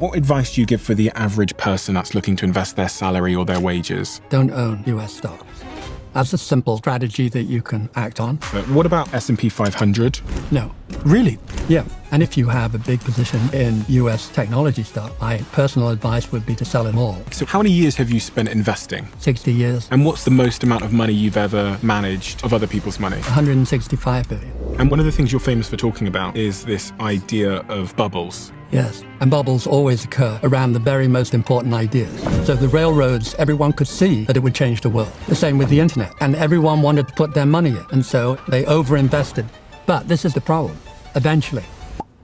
What advice do you give for the average person that's looking to invest their salary or their wages? Don't own US stocks. That's a simple strategy that you can act on. But what about S&P 500? No. Really? Yeah. And if you have a big position in US technology stock, my personal advice would be to sell it all. So how many years have you spent investing? 60 years. And what's the most amount of money you've ever managed of other people's money? 165 billion. And one of the things you're famous for talking about is this idea of bubbles. Yes, and bubbles always occur around the very most important ideas. So the railroads, everyone could see that it would change the world. The same with the internet, and everyone wanted to put their money in, and so they overinvested. But this is the problem. Eventually,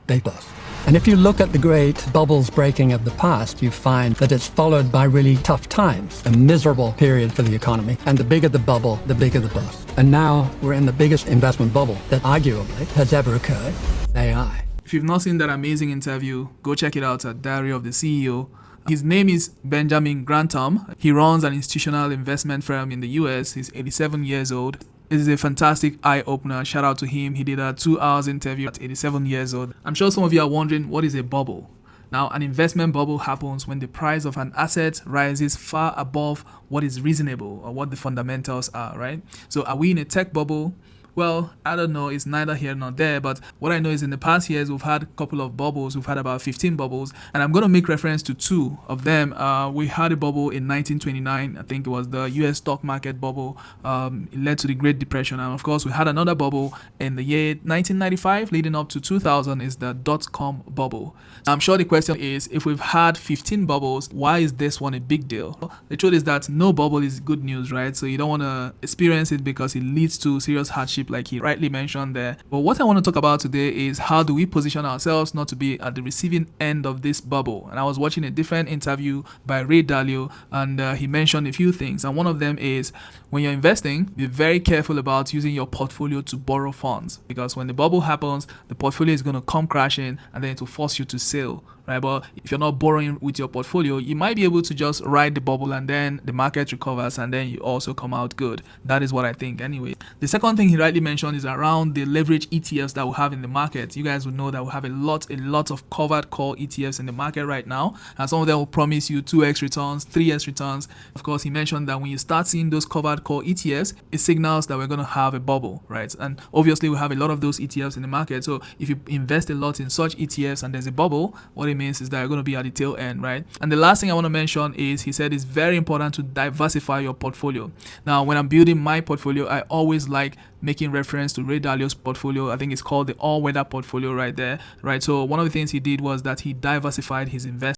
they bust. And if you look at the great bubbles breaking of the past, you find that it's followed by really tough times, a miserable period for the economy. And the bigger the bubble, the bigger the bust. And now we're in the biggest investment bubble that arguably has ever occurred, AI. If you've not seen that amazing interview, go check it out at Diary of the CEO. His name is Benjamin Grantham. He runs an institutional investment firm in the US. He's 87 years old. This is a fantastic eye-opener. Shout out to him. He did a 2-hour interview at 87 years old. I'm sure some of you are wondering, what is a bubble? Now, an investment bubble happens when the price of an asset rises far above what is reasonable or what the fundamentals are, right? So are we in a tech bubble? Well, I don't know. It's neither here nor there. But what I know is in the past years, we've had a couple of bubbles. We've had about 15 bubbles. And I'm going to make reference to 2 of them. We had a bubble in 1929. I think it was the US stock market bubble. It led to the Great Depression. And of course, we had another bubble in the year 1995 leading up to 2000 is the dot-com bubble. I'm sure the question is, if we've had 15 bubbles, why is this one a big deal? The truth is that no bubble is good news, right? So you don't want to experience it because it leads to serious hardship, like he rightly mentioned there. But what I want to talk about today is how do we position ourselves not to be at the receiving end of this bubble. And I was watching a different interview by Ray Dalio, and he mentioned a few things. And one of them is, when you're investing, be very careful about using your portfolio to borrow funds, because when the bubble happens, the portfolio is going to come crashing and then it will force you to sell. Right, but if you're not borrowing with your portfolio, you might be able to just ride the bubble and then the market recovers and then you also come out good. That is what I think anyway. The second thing he rightly mentioned is around the leverage ETFs that we have in the market. You guys will know that we have a lot of covered call ETFs in the market right now, and some of them will promise you 2x returns, 3x returns. Of course, he mentioned that when you start seeing those covered call ETFs, it signals that we're going to have a bubble, right? And obviously we have a lot of those ETFs in the market. So if you invest a lot in such ETFs and there's a bubble, what it means is that you're going to be at the tail end, right? And the last thing I want to mention is, he said it's very important to diversify your portfolio. Now, when I'm building my portfolio, I always like making reference to Ray Dalio's portfolio. I think it's called the all-weather portfolio right there, right? So one of the things he did was that he diversified his investment.